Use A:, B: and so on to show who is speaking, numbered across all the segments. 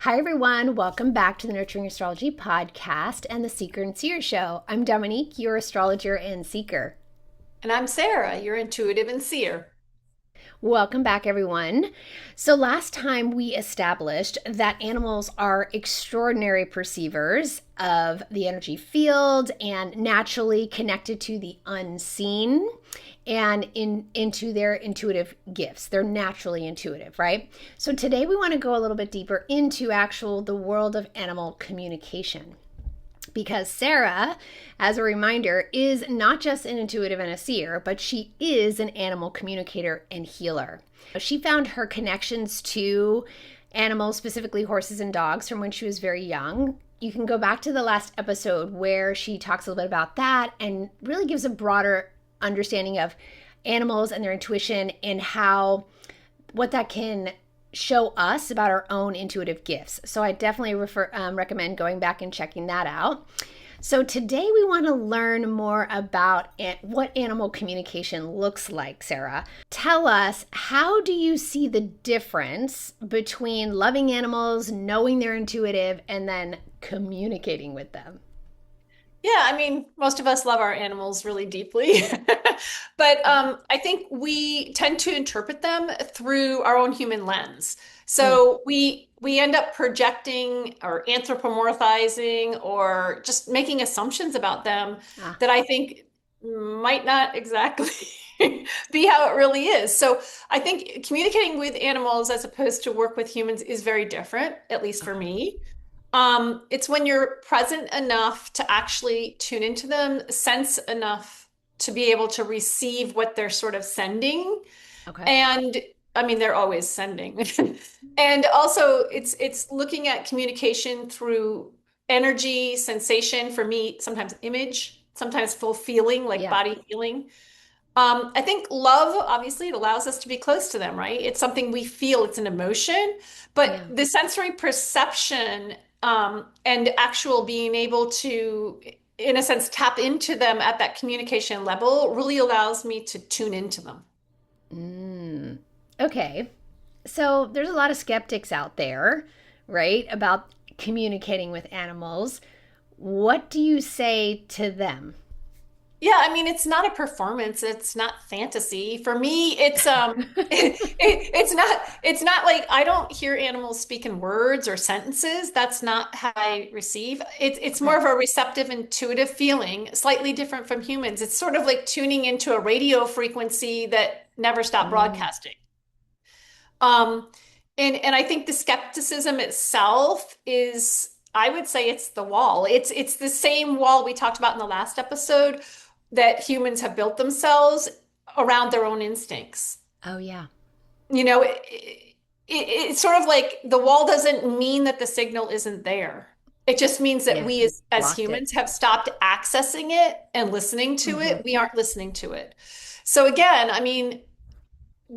A: Hi, everyone. Welcome back to the Nurturing Astrology podcast and the Seeker Seer Show. I'm Dominique, your astrologer and seeker.
B: And I'm Sarah, your intuitive and seer.
A: Welcome back, everyone. So, last time we established that animals are extraordinary perceivers of the energy field and naturally connected to the unseen and into their intuitive gifts. They're naturally intuitive, right? So, today we want to go a little bit deeper into the world of animal communication. Because Sarah, as a reminder, is not just an intuitive and a seer, but she is an animal communicator and healer. She found her connections to animals, specifically horses and dogs, from when she was very young. You can go back to the last episode where she talks a little bit about that and really gives a broader understanding of animals and their intuition and what that can show us about our own intuitive gifts. So I definitely recommend going back and checking that out. So today we want to learn more about what animal communication looks like. Sarah, tell us, how do you see the difference between loving animals, knowing they're intuitive, and then communicating with them?
B: Most of us love our animals really deeply, but I think we tend to interpret them through our own human lens.
A: Mm.
B: So we end up projecting or anthropomorphizing or just making assumptions about them
A: Ah,
B: that I think might not exactly be how it really is. So I think communicating with animals as opposed to work with humans is very different, at least for
A: okay.
B: me. It's when you're present enough to actually tune into them, sense enough to be able to receive what they're sort of sending.
A: Okay.
B: And they're always sending. And also it's looking at communication through energy, sensation, for me, sometimes image, sometimes full feeling, like
A: Yeah.
B: body feeling. I think love, obviously, it allows us to be close to them, right? It's something we feel, it's an emotion, but
A: Yeah.
B: the sensory perception and actual being able to, in a sense, tap into them at that communication level really allows me to tune into them.
A: Mm. Okay. So there's a lot of skeptics out there, right, about communicating with animals. What do you say to them?
B: Yeah, it's not a performance, it's not fantasy. For me, it's not like I don't hear animals speak in words or sentences. That's not how I receive. It's more
A: Okay.
B: of a receptive, intuitive feeling, slightly different from humans. It's sort of like tuning into a radio frequency that never stopped
A: Mm,
B: broadcasting. Um, and I think the skepticism itself is, I would say it's the wall. It's the same wall we talked about in the last episode that humans have built themselves around their own instincts.
A: oh, yeah.
B: You know, it's sort of like the wall doesn't mean that the signal isn't there. It just means that
A: Yeah.
B: we
A: You
B: as
A: blocked it.
B: humans have stopped accessing it and listening to
A: Hmm.
B: it. We aren't listening to it. So again,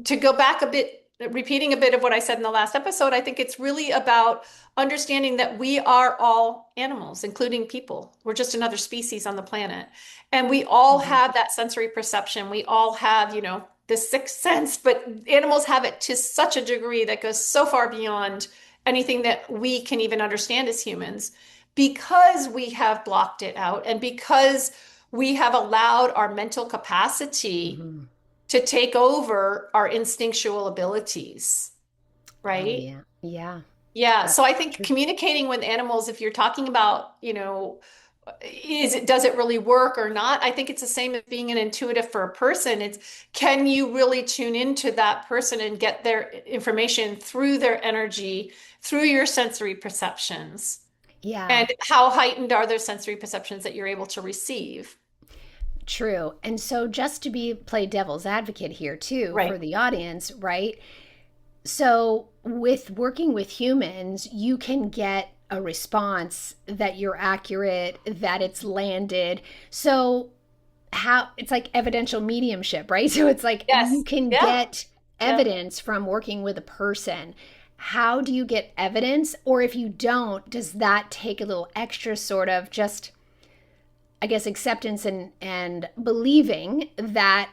B: to go back a bit, repeating a bit of what I said in the last episode, I think it's really about understanding that we are all animals, including people. We're just another species on the planet. And we all
A: Hmm.
B: have that sensory perception. We all have, the sixth sense, but animals have it to such a degree that goes so far beyond anything that we can even understand as humans because we have blocked it out and because we have allowed our mental capacity
A: Hmm.
B: to take over our instinctual abilities,
A: Oh,
B: right?
A: yeah. Yeah.
B: Yeah, so
A: That's
B: I think
A: true.
B: communicating with animals, if you're talking about, does it really work or not? I think it's the same as being an intuitive for a person. It's, can you really tune into that person and get their information through their energy, through your sensory perceptions?
A: Yeah.
B: And how heightened are those sensory perceptions that you're able to receive?
A: True. And so just to play devil's advocate here too for
B: Right.
A: the audience, right? So with working with humans, you can get a response that you're accurate, that it's landed. So how it's like evidential mediumship, right? So it's like you
B: Yes.
A: can
B: Yeah.
A: get
B: Yeah.
A: evidence from working with a person. How do you get evidence? Or if you don't, does that take a little extra sort of just, I guess, acceptance and believing that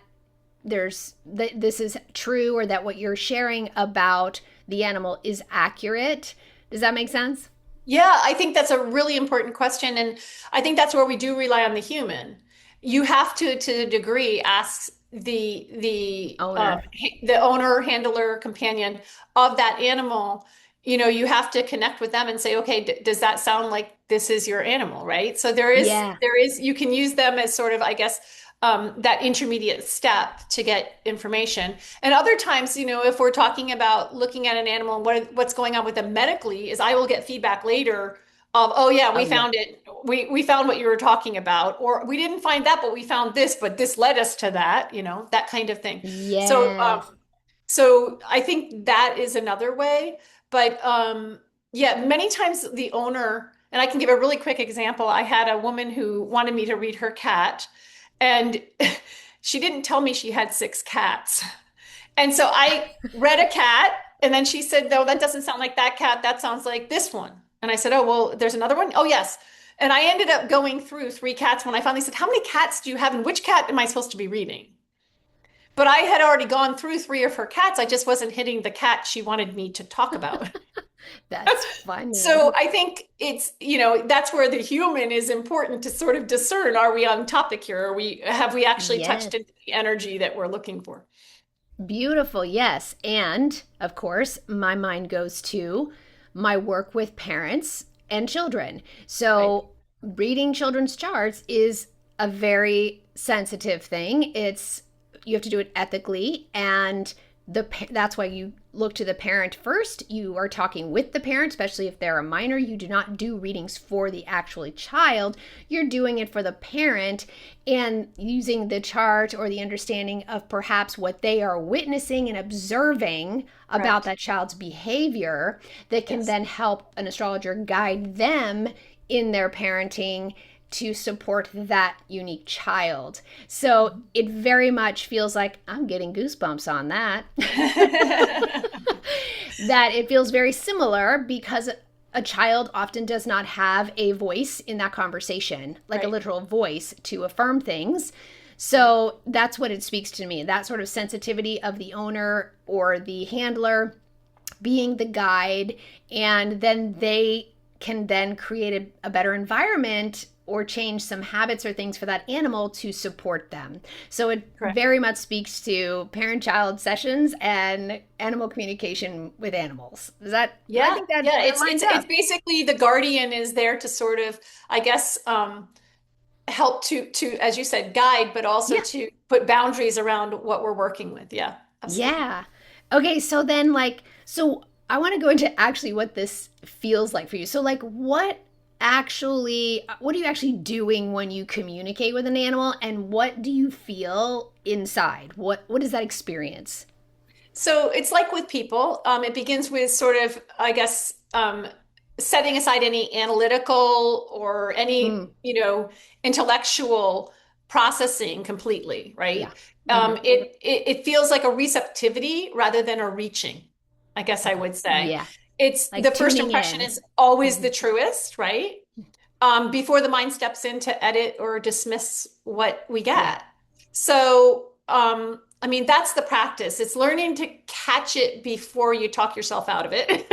A: this is true or that what you're sharing about the animal is accurate? Does that make sense?
B: Yeah, I think that's a really important question. And I think that's where we do rely on the human. You have to a degree, ask
A: Owner.
B: the owner, handler, companion of that animal. You have to connect with them and say, okay, does that sound like this is your animal, right? So
A: Yeah.
B: you can use them as sort of, I guess, that intermediate step to get information. And other times, if we're talking about looking at an animal and what's going on with them medically, is I will get feedback later of, oh yeah, we
A: Oh, yeah.
B: found it. We found what you were talking about, or we didn't find that, but we found this, but this led us to that, that kind of thing. So,
A: Yes.
B: so I think that is another way. But yeah, many times the owner, and I can give a really quick example. I had a woman who wanted me to read her cat, and she didn't tell me she had six cats. And so I read a cat, and then she said, no, that doesn't sound like that cat. That sounds like this one. And I said, oh, well, there's another one. Oh, yes. And I ended up going through three cats when I finally said, how many cats do you have, and which cat am I supposed to be reading? But I had already gone through three of her cats. I just wasn't hitting the cat she wanted me to talk about.
A: That's funny.
B: So I think that's where the human is important to sort of discern, are we on topic here? Have we actually touched
A: Yes.
B: into the energy that we're looking for?
A: Beautiful. Yes. And of course, my mind goes to my work with parents and children.
B: Right.
A: So, reading children's charts is a very sensitive thing. You have to do it ethically, and that's why you look to the parent first. You are talking with the parent, especially if they're a minor. You do not do readings for the actual child. You're doing it for the parent, and using the chart or the understanding of perhaps what they are witnessing and observing about
B: Correct.
A: that child's behavior that can
B: Yes.
A: then help an astrologer guide them in their parenting to support that unique child. So it very much feels like I'm getting goosebumps on that. That it feels very similar because a child often does not have a voice in that conversation, like a
B: Right.
A: literal voice to affirm things.
B: Right.
A: So that's what it speaks to me, that sort of sensitivity of the owner or the handler being the guide, and then they can then create a better environment or change some habits or things for that animal to support them. So it
B: Correct.
A: very much speaks to parent-child sessions and animal communication with animals. Is that? I
B: Yeah.
A: think that
B: Yeah.
A: that
B: It's
A: lines
B: it's it's
A: up.
B: basically the guardian is there to sort of, I guess, help to, as you said, guide, but also
A: Yeah.
B: to put boundaries around what we're working with. Yeah, absolutely.
A: Yeah. Okay, so then so I want to go into actually what this feels like for you. So what are you actually doing when you communicate with an animal, and what do you feel inside? What is that experience?
B: So it's like with people, it begins with sort of, I guess, setting aside any analytical or any,
A: Mm,
B: intellectual processing completely,
A: yeah.
B: right?
A: Hmm.
B: It feels like a receptivity rather than a reaching, I guess I
A: Okay.
B: would say.
A: Yeah.
B: It's the
A: Like
B: first
A: tuning
B: impression
A: in.
B: is always
A: Hmm.
B: the truest, right? Before the mind steps in to edit or dismiss what we
A: Yeah.
B: get. So, I mean, that's the practice. It's learning to catch it before you talk yourself out of it.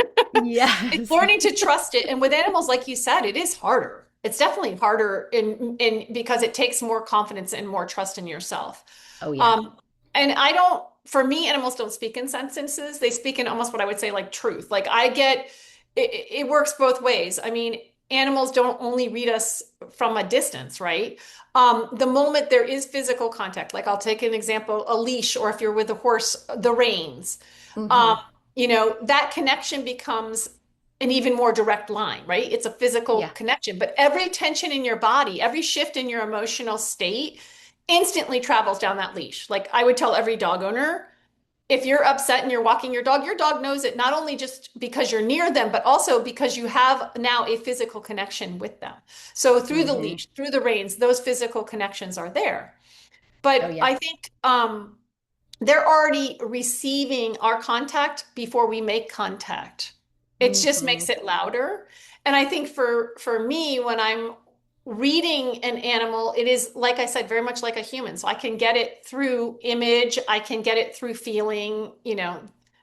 B: It's
A: Yes.
B: learning to trust it. And with animals, like you said, it is harder. It's definitely harder in because it takes more confidence and more trust in yourself.
A: Oh yeah.
B: Um, for me, animals don't speak in sentences. They speak in almost what I would say like truth. Like it works both ways. I mean, animals don't only read us from a distance, right? The moment there is physical contact, like I'll take an example, a leash, or if you're with a horse, the reins, um,
A: Hmm.
B: that connection becomes an even more direct line, right? It's a physical
A: Yeah.
B: connection, but every tension in your body, every shift in your emotional state instantly travels down that leash. Like I would tell every dog owner, if you're upset and you're walking your dog knows it not only just because you're near them, but also because you have now a physical connection with them. So through the
A: Hmm.
B: leash, through the reins, those physical connections are there.
A: Oh
B: But
A: yeah.
B: I think they're already receiving our contact before we make contact. It just
A: Hmm.
B: makes it louder. And I think for me, when I'm reading an animal, it is, like I said, very much like a human. So I can get it through image, I can get it through feeling,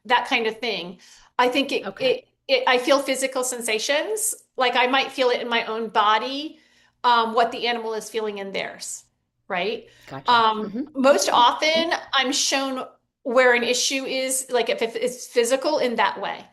B: that kind of thing. I think
A: Okay.
B: I feel physical sensations. Like I might feel it in my own body, what the animal is feeling in theirs, right?
A: Gotcha.
B: Most often, I'm shown where an issue is, like if it's physical in that way.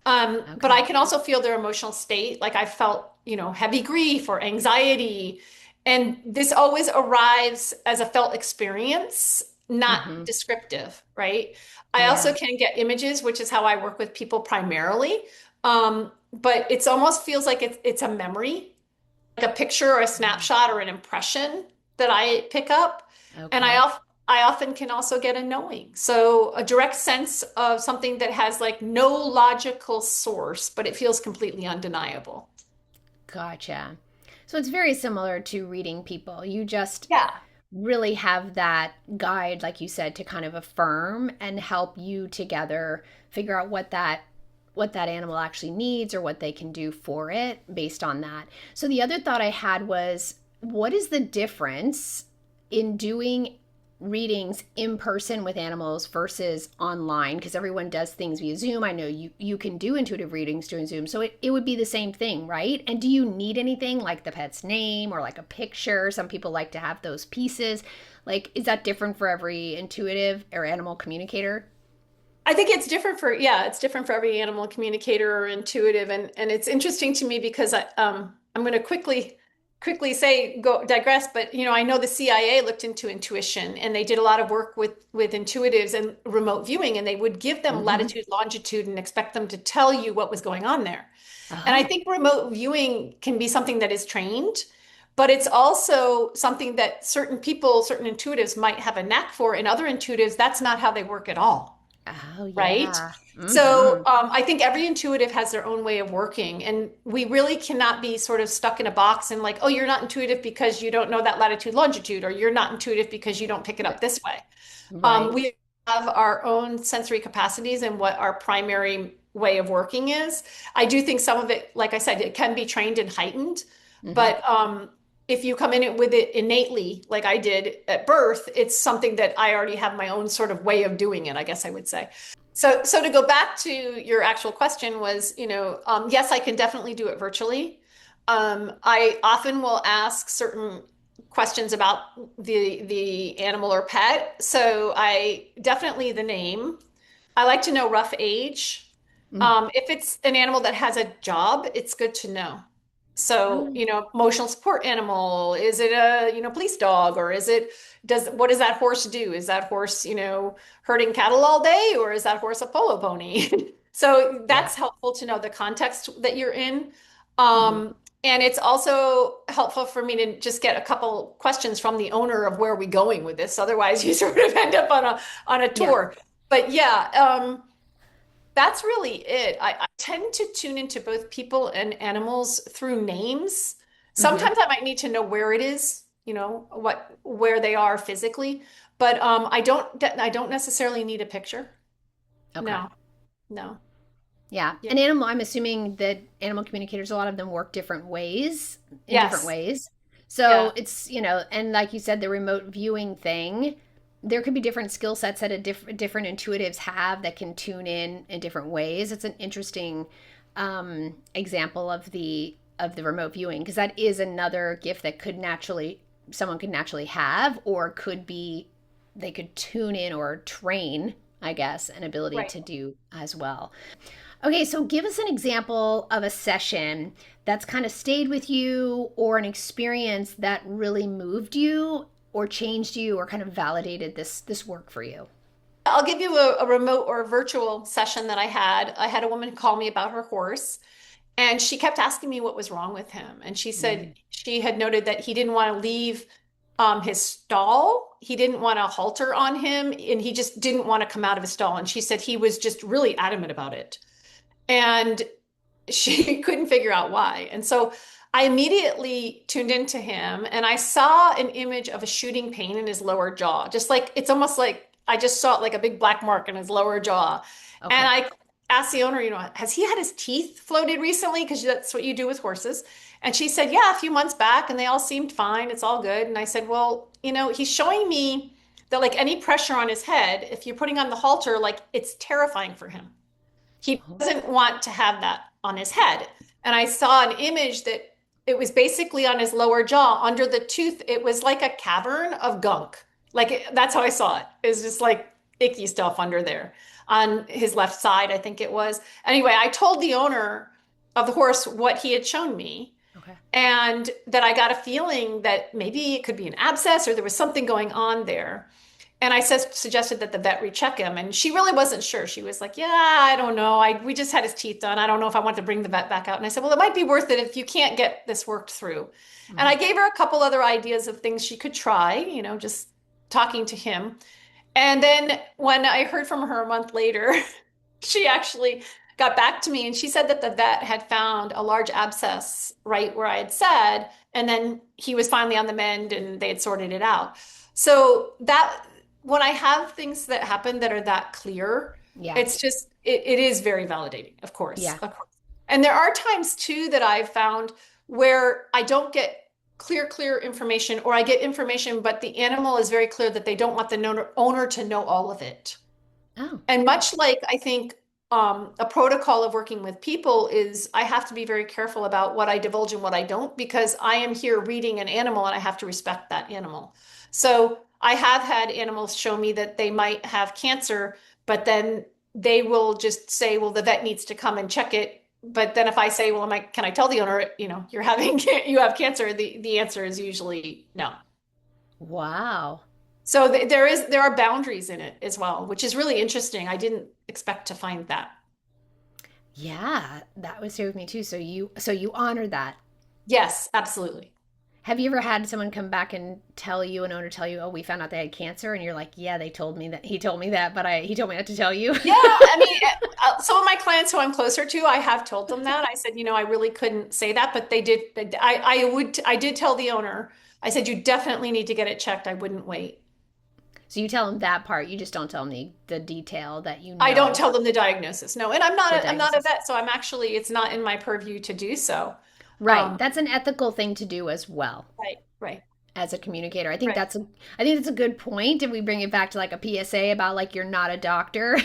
B: But I
A: Okay.
B: can also feel their emotional state. Like I felt, heavy grief or anxiety. And this always arrives as a felt experience, not
A: Hmm.
B: descriptive, right? I also
A: Yeah.
B: can get images, which is how I work with people primarily. But it's almost feels like it's a memory, like a picture or a snapshot or an impression that I pick up. And
A: Okay.
B: I often can also get a knowing. So a direct sense of something that has like no logical source, but it feels completely undeniable.
A: Gotcha. So it's very similar to reading people. You just
B: Yeah.
A: really have that guide, like you said, to kind of affirm and help you together figure out what that animal actually needs or what they can do for it based on that. So the other thought I had was, what is the difference in doing readings in person with animals versus online? Because everyone does things via Zoom. I know you can do intuitive readings doing Zoom, so it would be the same thing, right? And do you need anything like the pet's name or like a picture? Some people like to have those pieces. Like, is that different for every intuitive or animal communicator?
B: I think it's different for every animal communicator or intuitive. And it's interesting to me because I'm going to quickly say, go digress, but I know the CIA looked into intuition and they did a lot of work with intuitives and remote viewing, and they would give them
A: Mm-hmm.
B: latitude, longitude, and expect them to tell you what was going on there. And I
A: Oh,
B: think remote viewing can be something that is trained, but it's also something that certain people, certain intuitives might have a knack for, and other intuitives, that's not how they work at all,
A: oh
B: right?
A: yeah.
B: So
A: Mm-hmm.
B: I think every intuitive has their own way of working, and we really cannot be sort of stuck in a box and like, oh, you're not intuitive because you don't know that latitude, longitude, or you're not intuitive because you don't pick it up this way.
A: Right.
B: We have our own sensory capacities and what our primary way of working is. I do think some of it, like I said, it can be trained and heightened,
A: Mm-hmm.
B: but if you come in it with it innately, like I did at birth, it's something that I already have my own sort of way of doing it, I guess I would say. So to go back to your actual question was, yes, I can definitely do it virtually. I often will ask certain questions about the animal or pet. So I definitely the name. I like to know rough age.
A: Mm.
B: If it's an animal that has a job, it's good to know. So,
A: Oh,
B: emotional support animal, is it a, police dog, or what does that horse do? Is that horse, herding cattle all day, or is that horse a polo pony? So
A: yeah.
B: that's helpful to know the context that you're in.
A: Mm-hmm.
B: And it's also helpful for me to just get a couple questions from the owner of where are we going with this. Otherwise, you sort of end up on a
A: Yeah.
B: tour. But yeah, that's really it. I tend to tune into both people and animals through names.
A: Mm-hmm.
B: Sometimes I might need to know where it is, where they are physically, but I don't necessarily need a picture.
A: Okay.
B: No, no.
A: Yeah.
B: Yeah.
A: And animal, I'm assuming that animal communicators, a lot of them work different ways, in different
B: Yes.
A: ways.
B: Yeah.
A: So it's, and like you said, the remote viewing thing, there could be different skill sets that different intuitives have that can tune in different ways. It's an interesting example of the remote viewing, because that is another gift that someone could naturally have, or could be, they could tune in or train, I guess, an ability
B: Right.
A: to do as well. Okay, so give us an example of a session that's kind of stayed with you, or an experience that really moved you or changed you or kind of validated this work for you.
B: I'll give you a remote or a virtual session that I had. I had a woman call me about her horse, and she kept asking me what was wrong with him. And she said
A: Mm.
B: she had noted that he didn't want to leave his stall. He didn't want to halter on him, and he just didn't want to come out of his stall. And she said he was just really adamant about it. And she couldn't figure out why. And so I immediately tuned into him, and I saw an image of a shooting pain in his lower jaw. Just like it's almost like I just saw it like a big black mark in his lower jaw. And
A: Okay.
B: I asked the owner, has he had his teeth floated recently? Because that's what you do with horses. And she said, yeah, a few months back, and they all seemed fine. It's all good. And I said, well, he's showing me that like any pressure on his head, if you're putting on the halter, like it's terrifying for him. He doesn't want to have that on his head. And I saw an image that it was basically on his lower jaw, under the tooth. It was like a cavern of gunk. That's how I saw it. It was just like icky stuff under there on his left side, I think it was. Anyway, I told the owner of the horse what he had shown me.
A: Okay.
B: And that I got a feeling that maybe it could be an abscess or there was something going on there. And I suggested that the vet recheck him, and she really wasn't sure. She was like, "Yeah, I don't know. We just had his teeth done. I don't know if I want to bring the vet back out." And I said, "Well, it might be worth it if you can't get this worked through." And
A: Mm-hmm.
B: I gave her a couple other ideas of things she could try, just talking to him. And then when I heard from her a month later, she actually got back to me and she said that the vet had found a large abscess right where I had said, and then he was finally on the mend and they had sorted it out. So that when I have things that happen that are that clear,
A: Yeah.
B: it's just it is very validating, of course,
A: Yeah.
B: of course. And there are times too that I've found where I don't get clear information, or I get information, but the animal is very clear that they don't want the owner to know all of it.
A: Oh.
B: And much like I think a protocol of working with people is I have to be very careful about what I divulge and what I don't, because I am here reading an animal and I have to respect that animal. So I have had animals show me that they might have cancer, but then they will just say, well, the vet needs to come and check it. But then if I say, well, can I tell the owner, you have cancer? The answer is usually no.
A: Wow.
B: So there are boundaries in it as well, which is really interesting. I didn't expect to find that.
A: Yeah, that was true with me too. So you honor that.
B: Yes, absolutely.
A: Have you ever had someone come back and tell you, an owner tell you, "Oh, we found out they had cancer," and you're like, "Yeah, they told me that. He told me that, but he told me not to tell you."
B: Yeah, I mean, some of my clients who I'm closer to, I have told them that. I said, I really couldn't say that, but they did. I did tell the owner. I said, you definitely need to get it checked. I wouldn't wait.
A: So you tell them that part. You just don't tell them the detail that you
B: I don't
A: know
B: tell them the diagnosis. No, and
A: the
B: I'm not a
A: diagnosis.
B: vet, so it's not in my purview to do so.
A: Right.
B: Um,
A: That's an ethical thing to do as well.
B: right, right,
A: As a communicator.
B: right.
A: I think that's a good point if we bring it back to like a PSA about like you're not a doctor.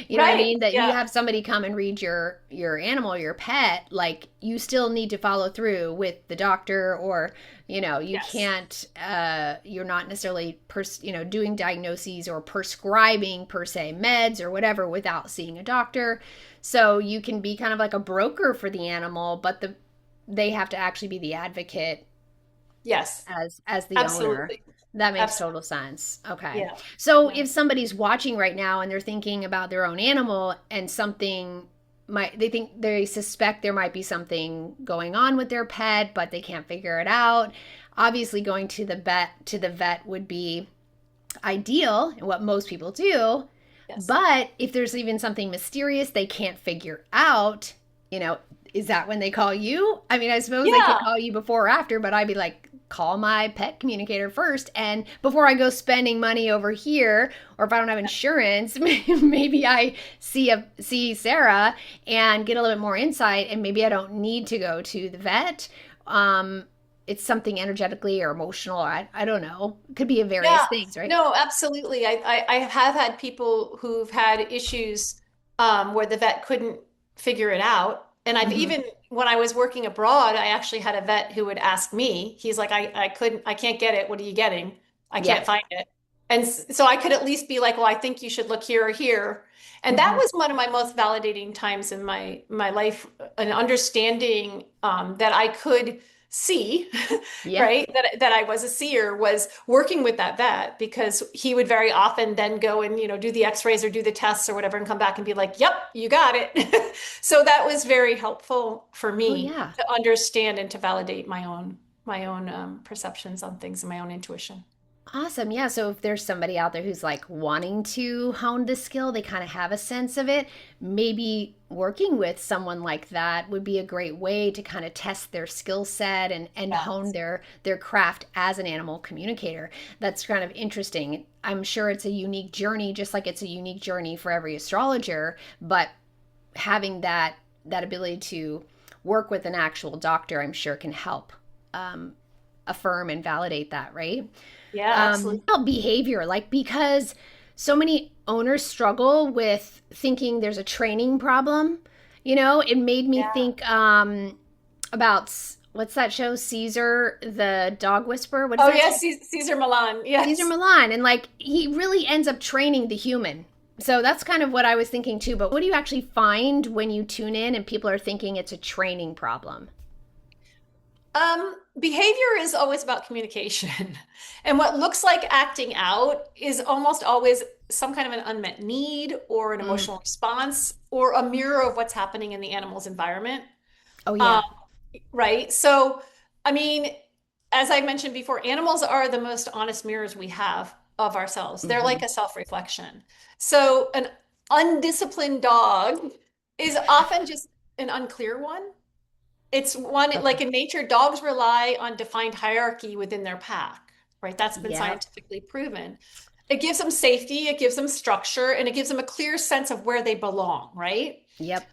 A: You know what I
B: Right.
A: mean? That you
B: Yeah.
A: have somebody come and read your animal, your pet, like you still need to follow through with the doctor, or you
B: Yes.
A: can't you're not necessarily doing diagnoses or prescribing per se meds or whatever without seeing a doctor. So you can be kind of like a broker for the animal, but they have to actually be the advocate
B: Yes.
A: as the owner.
B: Absolutely.
A: That makes
B: Absolutely.
A: total sense. Okay.
B: Yeah.
A: So
B: Yeah.
A: if somebody's watching right now and they're thinking about their own animal and they suspect there might be something going on with their pet, but they can't figure it out. Obviously going to the vet would be ideal and what most people do.
B: Yes.
A: But if there's even something mysterious they can't figure out, is that when they call you? I mean, I suppose they could
B: Yeah.
A: call you before or after, but I'd be like, call my pet communicator first. And before I go spending money over here, or if I don't have insurance, maybe I see Sarah and get a little bit more insight, and maybe I don't need to go to the vet. It's something energetically or emotional. I don't know. It could be various
B: Yeah.
A: things, right?
B: No, absolutely. I have had people who've had issues where the vet couldn't figure it out. And I've
A: Mm-hmm.
B: even, when I was working abroad, I actually had a vet who would ask me, he's like, I can't get it. What are you getting? I
A: Yeah.
B: can't find it. And so I could at least be like, well, I think you should look here or here. And that
A: Mm-hmm.
B: was one of my most validating times in my life, an understanding that I could see,
A: Yeah.
B: right? That I was a seer, was working with that vet, because he would very often then go and, do the x-rays or do the tests or whatever and come back and be like, yep, you got it. So that was very helpful for
A: Oh,
B: me
A: yeah.
B: to understand and to validate my own perceptions on things and my own intuition.
A: Awesome. Yeah. So if there's somebody out there who's like wanting to hone the skill, they kind of have a sense of it. Maybe working with someone like that would be a great way to kind of test their skill set and hone
B: Yes.
A: their craft as an animal communicator. That's kind of interesting. I'm sure it's a unique journey, just like it's a unique journey for every astrologer, but having that ability to work with an actual doctor, I'm sure can help um, affirm and validate that, right?
B: Yeah, absolutely.
A: Behavior, like because so many owners struggle with thinking there's a training problem. It made me
B: Yeah.
A: think about what's that show, Caesar the dog whisperer? What is
B: Oh
A: that
B: yes,
A: show?
B: Caesar Milan.
A: Caesar
B: Yes.
A: Milan. And like he really ends up training the human. So that's kind of what I was thinking too. But what do you actually find when you tune in and people are thinking it's a training problem?
B: Behavior is always about communication. And what looks like acting out is almost always some kind of an unmet need or an
A: Mm.
B: emotional response or a mirror of what's happening in the animal's environment.
A: Oh,
B: Um,
A: yeah.
B: right? So, I mean, as I mentioned before, animals are the most honest mirrors we have of ourselves. They're like
A: Hmm.
B: a self-reflection. So, an undisciplined dog is often just an unclear one. It's one, like
A: Okay.
B: in nature, dogs rely on defined hierarchy within their pack, right? That's been
A: Yep.
B: scientifically proven. It gives them safety, it gives them structure, and it gives them a clear sense of where they belong, right?
A: Yep.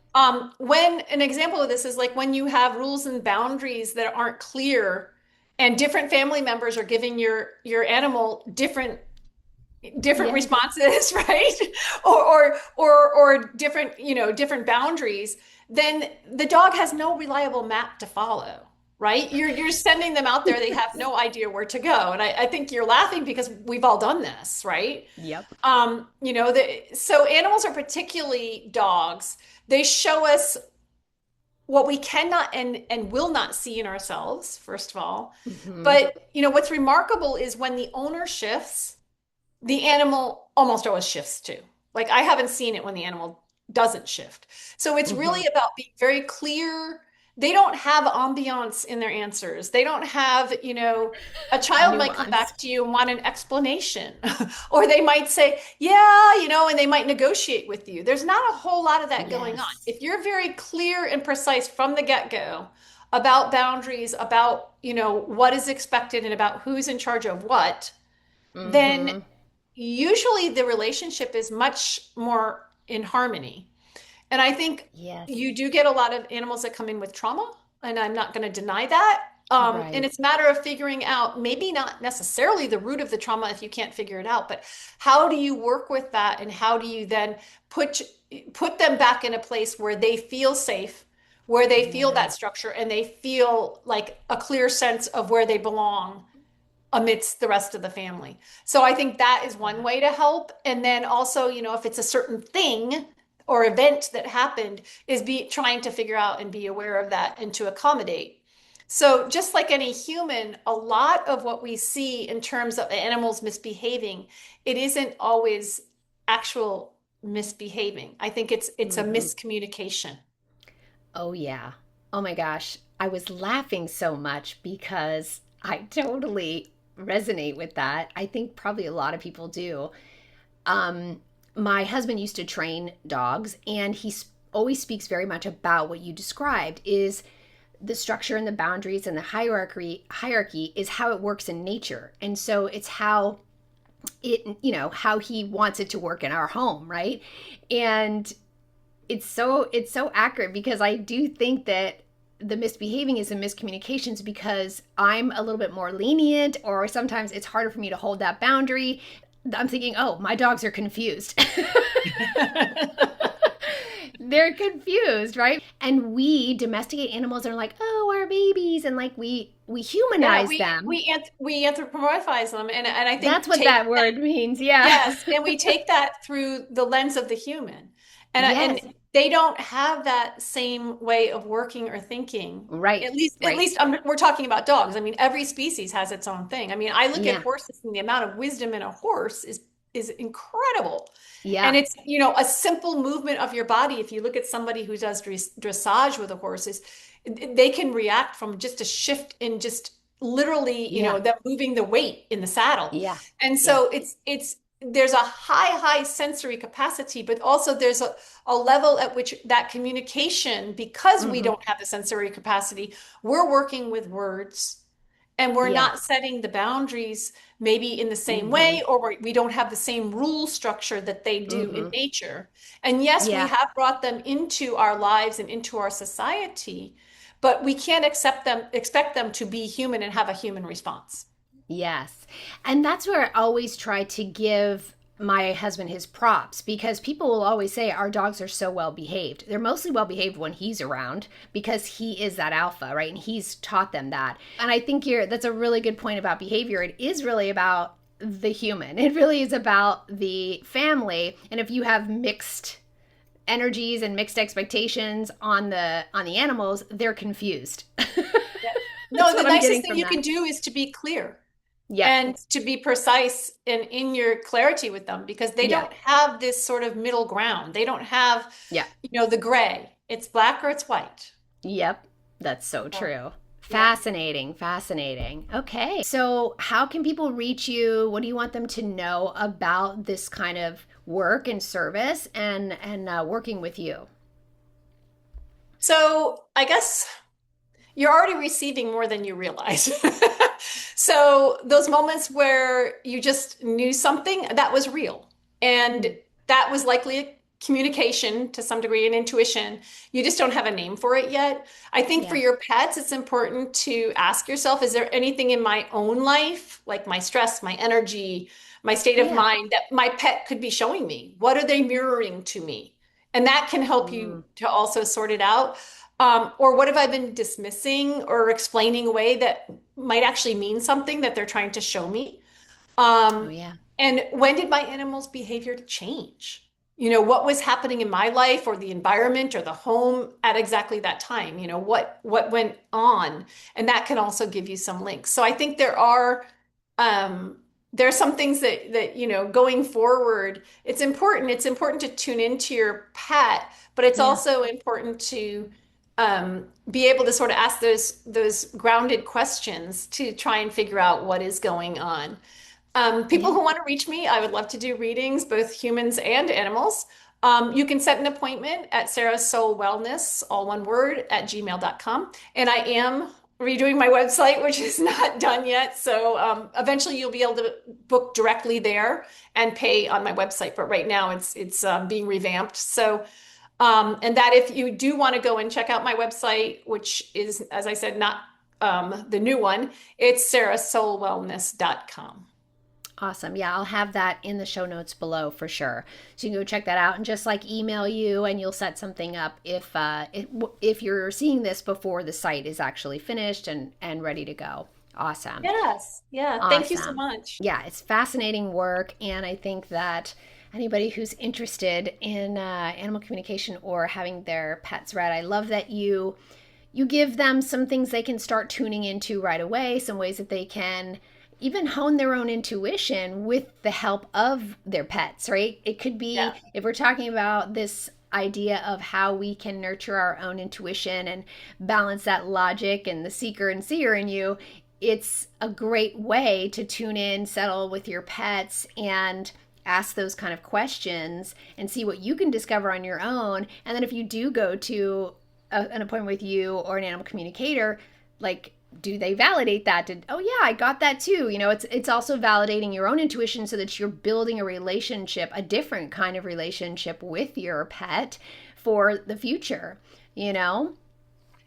B: When an example of this is like when you have rules and boundaries that aren't clear, and different family members are giving your animal different
A: Yeah.
B: responses, right? Or different, different boundaries, then the dog has no reliable map to follow, right? You're sending them out there, they have no idea where to go. And I think you're laughing because we've all done this, right?
A: Yep.
B: So animals are particularly dogs. They show us what we cannot and will not see in ourselves, first of all.
A: Hmm.
B: But what's remarkable is when the owner shifts, the animal almost always shifts too. Like I haven't seen it when the animal doesn't shift. So it's
A: Hmm.
B: really about being very clear. They don't have ambiance in their answers. They don't have, a child might come
A: Nuance.
B: back to you and want an explanation. Or they might say, yeah, and they might negotiate with you. There's not a whole lot of that going on.
A: Yes.
B: If you're very clear and precise from the get-go about boundaries, about, what is expected and about who's in charge of what, then
A: Hmm.
B: usually the relationship is much more in harmony. And I think
A: Yes.
B: you do get a lot of animals that come in with trauma, and I'm not going to deny that. And
A: Right.
B: it's a matter of figuring out, maybe not necessarily the root of the trauma if you can't figure it out, but how do you work with that, and how do you then put put them back in a place where they feel safe, where they feel
A: Yeah.
B: that structure, and they feel like a clear sense of where they belong amidst the rest of the family. So I think that is one
A: Yeah.
B: way to help. And then also, if it's a certain thing or event that happened, is be trying to figure out and be aware of that and to accommodate. So just like any human, a lot of what we see in terms of animals misbehaving, it isn't always actual misbehaving. I think it's a
A: Hmm.
B: miscommunication.
A: Oh, yeah. Oh my gosh. I was laughing so much because I totally resonate with that. I think probably a lot of people do. Um, my husband used to train dogs, and always speaks very much about what you described is the structure and the boundaries and the hierarchy is how it works in nature. And so it's how he wants it to work in our home, right? And it's so accurate because I do think that the misbehaving is the miscommunications because I'm a little bit more lenient, or sometimes it's harder for me to hold that boundary. I'm thinking, oh, my dogs are confused. They're confused, right? And we domesticate animals and are like, oh, our babies, and like we
B: Yeah,
A: humanize
B: we
A: them.
B: we we anthropomorphize them, and I
A: That's
B: think
A: what
B: take
A: that word means. Yeah.
B: yes, and we take that through the lens of the human. And
A: Yes.
B: they don't have that same way of working or thinking.
A: Right. Right.
B: We're talking about dogs. I mean, every species has its own thing. I mean, I look at
A: Yeah.
B: horses, and the amount of wisdom in a horse is incredible. And
A: Yeah.
B: it's, a simple movement of your body. If you look at somebody who does dressage with a horse, they can react from just a shift in just literally,
A: Yeah.
B: them moving the weight in the saddle.
A: Yeah.
B: And
A: Yeah.
B: so it's there's a high sensory capacity, but also there's a level at which that communication, because we
A: Hmm.
B: don't have the sensory capacity, we're working with words, and we're not
A: Yes.
B: setting the boundaries maybe in the same
A: Hmm.
B: way, or we don't have the same rule structure that they do in
A: Hmm.
B: nature. And yes, we
A: Yeah.
B: have brought them into our lives and into our society, but we can't expect them to be human and have a human response.
A: Yes. And that's where I always try to give. my husband his props, because people will always say our dogs are so well behaved. They're mostly well behaved when he's around because he is that alpha, right? And he's taught them that. And I think that's a really good point about behavior. It is really about the human. It really is about the family. And if you have mixed energies and mixed expectations on the animals, they're confused.
B: Yeah. No, the nicest thing you can do is to be clear.
A: Yeah.
B: And to be precise in your clarity with them, because they
A: Yeah.
B: don't have this sort of middle ground. They don't have,
A: Yeah.
B: the gray. It's black or it's white.
A: Yep. That's so true.
B: Yeah.
A: Fascinating. Fascinating. Okay. So how can people reach you? What do you want them to know about this kind of work and service and working with you?
B: So I guess you're already receiving more than you realize. So those moments where you just knew something that was real, and that was likely a communication to some degree, an intuition. You just don't have a name for it yet. I think for
A: Yeah.
B: your pets, it's important to ask yourself, is there anything in my own life, like my stress, my energy, my state of
A: Yeah.
B: mind, that my pet could be showing me? What are they mirroring to me? And that can help you
A: Mm.
B: to also sort it out. Or what have I been dismissing or explaining away that might actually mean something that they're trying to show me?
A: Oh
B: Um,
A: yeah.
B: and when did my animal's behavior change? What was happening in my life or the environment or the home at exactly that time? What went on? And that can also give you some links. So I think there are some things that going forward, it's important. It's important to tune into your pet, but it's
A: Yeah.
B: also important to be able to sort of ask those grounded questions to try and figure out what is going on. People
A: Yeah.
B: who want to reach me, I would love to do readings, both humans and animals. You can set an appointment at Sarah's Soul Wellness, all one word, at gmail.com. And I am redoing my website, which is not done yet. So eventually you'll be able to book directly there and pay on my website. But right now it's being revamped. So and that if you do want to go and check out my website, which is, as I said, not the new one, it's sarahsoulwellness.com.
A: Awesome. Yeah, I'll have that in the show notes below for sure. So you can go check that out and just like email you and you'll set something up if you're seeing this before the site is actually finished and ready to go. Awesome.
B: Yes. Yeah. Thank you so
A: Awesome.
B: much.
A: Yeah, it's fascinating work, and I think that anybody who's interested in animal communication or having their pets read, I love that you give them some things they can start tuning into right away, some ways that they can even hone their own intuition with the help of their pets, right? It could be,
B: Yeah.
A: if we're talking about this idea of how we can nurture our own intuition and balance that logic and the seeker and seer in you, it's a great way to tune in, settle with your pets, and ask those kind of questions and see what you can discover on your own. And then if you do go to an appointment with you or an animal communicator, like, do they validate that? Oh yeah, I got that too. It's also validating your own intuition so that you're building a relationship, a different kind of relationship with your pet for the future, you know?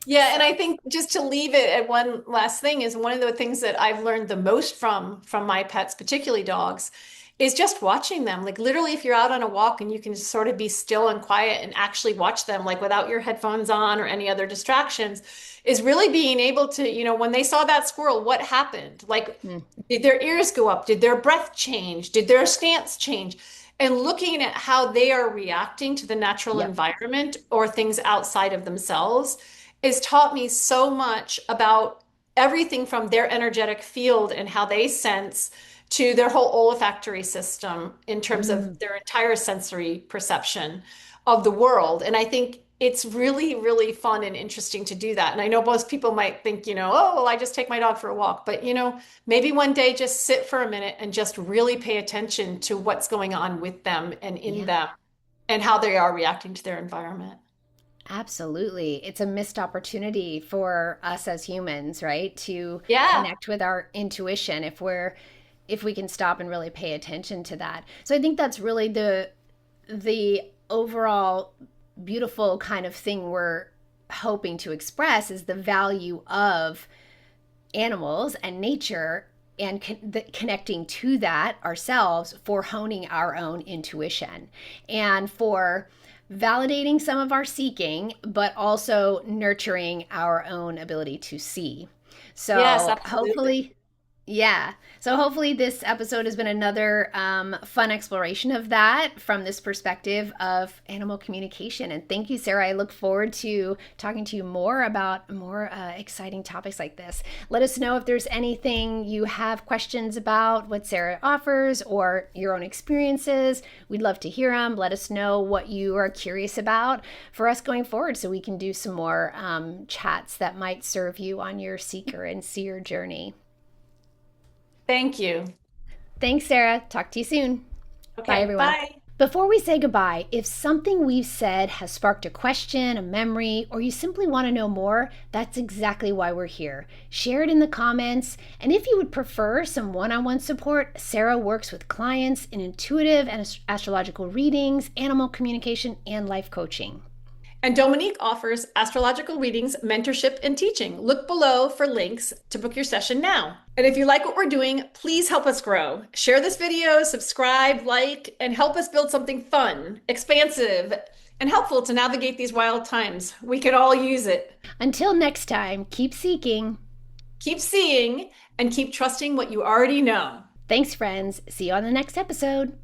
B: Yeah, and I think just to leave it at one last thing is one of the things that I've learned the most from my pets, particularly dogs, is just watching them. Like literally if you're out on a walk and you can just sort of be still and quiet and actually watch them like without your headphones on or any other distractions, is really being able to, when they saw that squirrel, what happened? Like
A: Mm.
B: did their ears go up? Did their breath change? Did their stance change? And looking at how they are reacting to the natural
A: Yep.
B: environment or things outside of themselves has taught me so much about everything from their energetic field and how they sense to their whole olfactory system in terms of
A: Mm.
B: their entire sensory perception of the world. And I think it's really, really fun and interesting to do that. And I know most people might think, oh, well, I just take my dog for a walk. But, maybe one day just sit for a minute and just really pay attention to what's going on with them and in
A: Yeah.
B: them and how they are reacting to their environment.
A: Absolutely. It's a missed opportunity for us as humans, right? To
B: Yeah.
A: connect with our intuition if we can stop and really pay attention to that. So I think that's really the overall beautiful kind of thing we're hoping to express is the value of animals and nature and connecting to that ourselves for honing our own intuition and for validating some of our seeking, but also nurturing our own ability to see.
B: Yes,
A: So
B: absolutely.
A: hopefully, yeah. So hopefully this episode has been another fun exploration of that from this perspective of animal communication. And thank you, Sarah. I look forward to talking to you more about more exciting topics like this. Let us know if there's anything you have questions about what Sarah offers or your own experiences. We'd love to hear them. Let us know what you are curious about for us going forward so we can do some more chats that might serve you on your seeker and seer journey.
B: Thank you.
A: Thanks, Sarah. Talk to you soon. Bye,
B: Okay,
A: everyone.
B: bye.
A: Before we say goodbye, if something we've said has sparked a question, a memory, or you simply want to know more, that's exactly why we're here. Share it in the comments. And if you would prefer some one on one support, Sarah works with clients in intuitive and astrological readings, animal communication, and life coaching.
B: And Dominique offers astrological readings, mentorship, and teaching. Look below for links to book your session now. And if you like what we're doing, please help us grow. Share this video, subscribe, like, and help us build something fun, expansive, and helpful to navigate these wild times. We could all use it.
A: Until next time, keep seeking.
B: Keep seeing and keep trusting what you already know.
A: Thanks, friends. See you on the next episode.